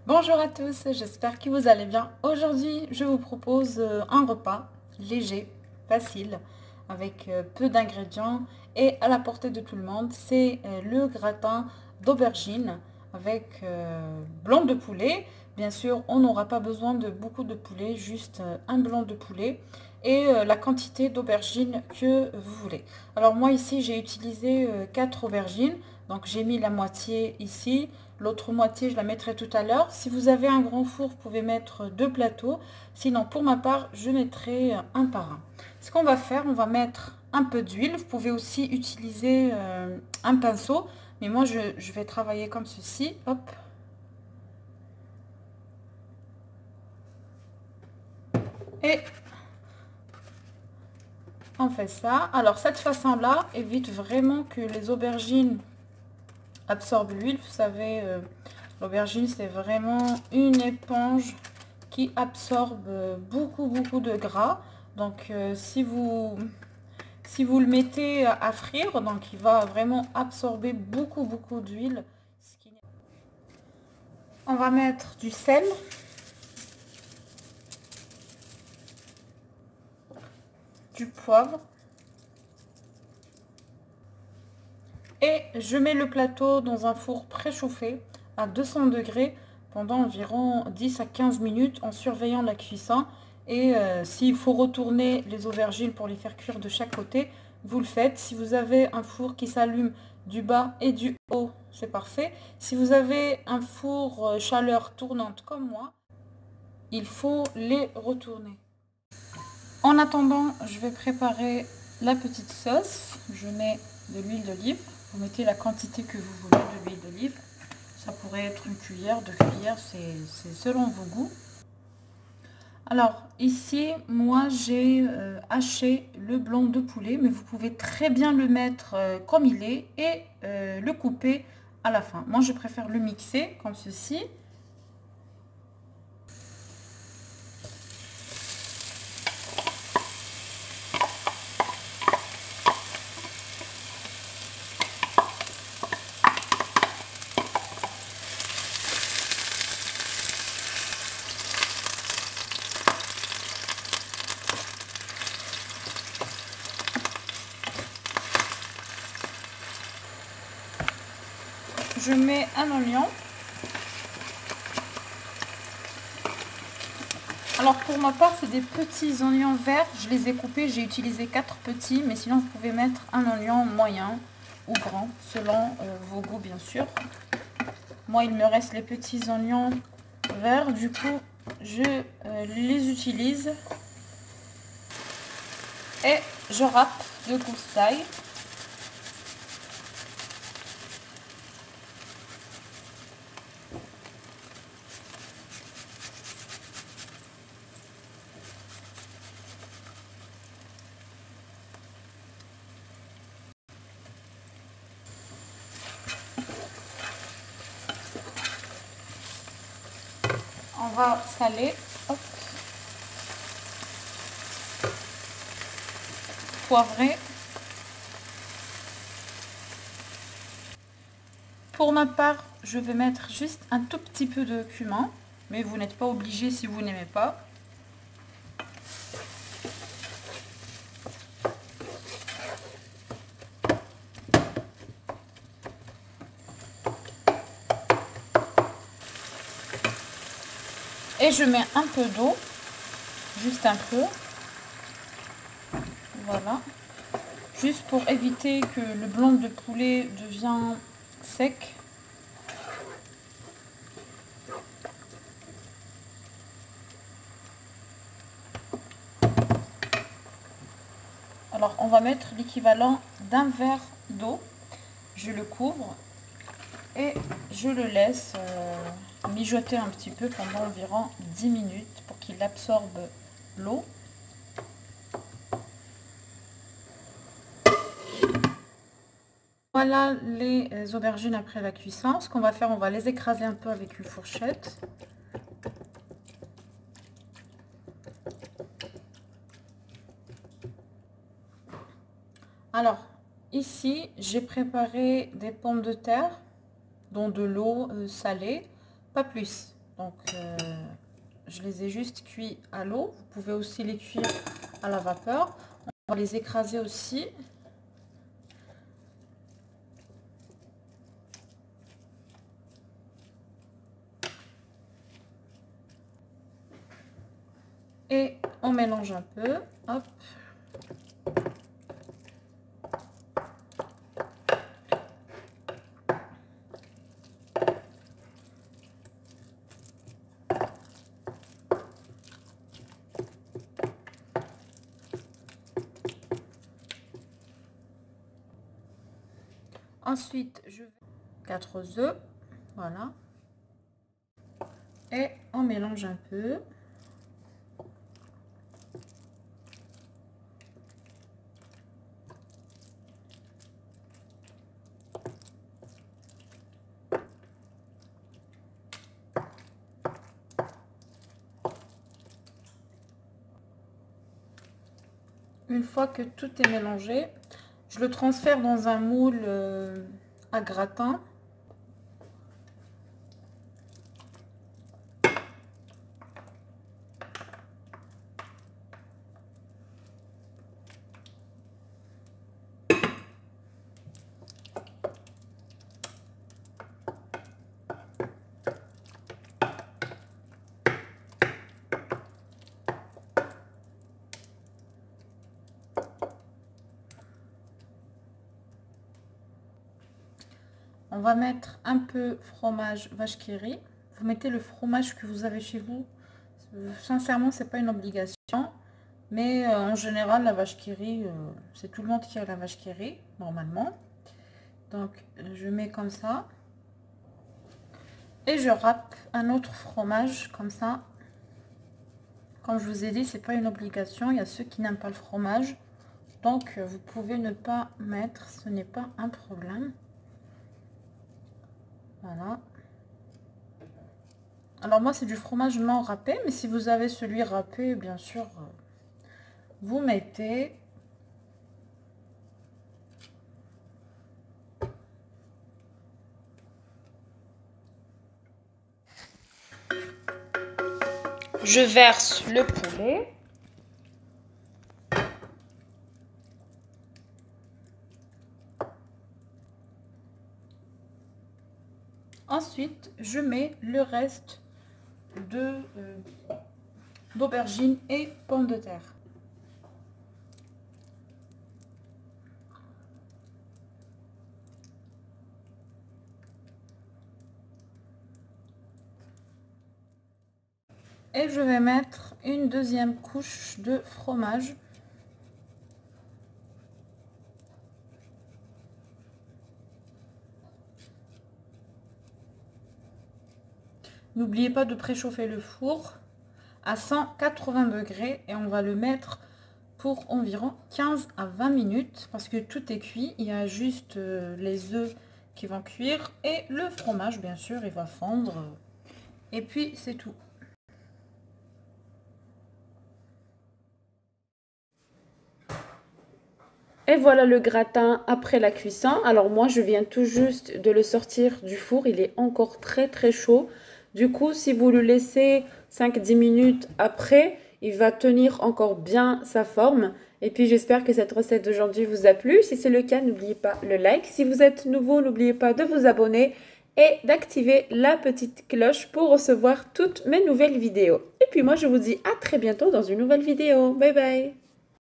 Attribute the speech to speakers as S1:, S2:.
S1: Bonjour à tous, j'espère que vous allez bien. Aujourd'hui, je vous propose un repas léger, facile, avec peu d'ingrédients et à la portée de tout le monde. C'est le gratin d'aubergine avec blanc de poulet. Bien sûr, on n'aura pas besoin de beaucoup de poulet, juste un blanc de poulet et la quantité d'aubergines que vous voulez. Alors moi ici, j'ai utilisé 4 aubergines, donc j'ai mis la moitié ici. L'autre moitié, je la mettrai tout à l'heure. Si vous avez un grand four, vous pouvez mettre 2 plateaux. Sinon, pour ma part, je mettrai un par un. Ce qu'on va faire, on va mettre un peu d'huile. Vous pouvez aussi utiliser un pinceau. Mais moi, je vais travailler comme ceci. Hop. Et on fait ça. Alors, cette façon-là évite vraiment que les aubergines absorbent l'huile. Vous savez, l'aubergine, c'est vraiment une éponge qui absorbe beaucoup de gras. Donc si vous le mettez à frire, donc il va vraiment absorber beaucoup d'huile. On va mettre du sel, du poivre et je mets le plateau dans un four préchauffé à 200 degrés pendant environ 10 à 15 minutes en surveillant la cuisson. Et s'il faut retourner les aubergines pour les faire cuire de chaque côté, vous le faites. Si vous avez un four qui s'allume du bas et du haut, c'est parfait. Si vous avez un four chaleur tournante comme moi, il faut les retourner. En attendant, je vais préparer la petite sauce. Je mets de l'huile d'olive. Vous mettez la quantité que vous voulez de l'huile d'olive. Ça pourrait être une cuillère, 2 cuillères, c'est selon vos goûts. Alors ici, moi j'ai haché le blanc de poulet, mais vous pouvez très bien le mettre comme il est et le couper à la fin. Moi je préfère le mixer comme ceci. Je mets un oignon. Alors pour ma part, c'est des petits oignons verts. Je les ai coupés, j'ai utilisé 4 petits, mais sinon vous pouvez mettre un oignon moyen ou grand, selon vos goûts bien sûr. Moi, il me reste les petits oignons verts, du coup, je les utilise. Et je râpe de gousses d'ail. On va saler. Hop. Poivrer. Pour ma part, je vais mettre juste un tout petit peu de cumin, mais vous n'êtes pas obligé si vous n'aimez pas. Et je mets un peu d'eau, juste un peu. Voilà. Juste pour éviter que le blanc de poulet devienne sec. Alors on va mettre l'équivalent d'un verre d'eau. Je le couvre et je le laisse mijoter un petit peu pendant environ 10 minutes pour qu'il absorbe l'eau. Voilà les aubergines après la cuisson. Ce qu'on va faire, on va les écraser un peu avec une fourchette. Alors, ici, j'ai préparé des pommes de terre dans de l'eau salée, pas plus. Donc, je les ai juste cuits à l'eau. Vous pouvez aussi les cuire à la vapeur. On va les écraser aussi. Et on mélange un peu. Hop. Ensuite, je vais 4 œufs, voilà. Et on mélange un peu. Une fois que tout est mélangé, je le transfère dans un moule à gratin. On va mettre un peu fromage vache qui rit. Vous mettez le fromage que vous avez chez vous. Sincèrement, c'est pas une obligation. Mais en général, la vache qui rit, c'est tout le monde qui a la vache qui rit, normalement. Donc, je mets comme ça. Et je râpe un autre fromage comme ça. Comme je vous ai dit, c'est pas une obligation. Il y a ceux qui n'aiment pas le fromage. Donc, vous pouvez ne pas mettre. Ce n'est pas un problème. Voilà. Alors moi c'est du fromage non râpé, mais si vous avez celui râpé, bien sûr, vous mettez. Je verse le poulet. Ensuite, je mets le reste d'aubergines et pommes de terre. Et je vais mettre une deuxième couche de fromage. N'oubliez pas de préchauffer le four à 180 degrés et on va le mettre pour environ 15 à 20 minutes parce que tout est cuit. Il y a juste les œufs qui vont cuire et le fromage, bien sûr, il va fondre. Et puis, c'est tout. Et voilà le gratin après la cuisson. Alors moi, je viens tout juste de le sortir du four. Il est encore très très chaud. Du coup, si vous le laissez 5-10 minutes après, il va tenir encore bien sa forme. Et puis, j'espère que cette recette d'aujourd'hui vous a plu. Si c'est le cas, n'oubliez pas le like. Si vous êtes nouveau, n'oubliez pas de vous abonner et d'activer la petite cloche pour recevoir toutes mes nouvelles vidéos. Et puis moi, je vous dis à très bientôt dans une nouvelle vidéo. Bye bye!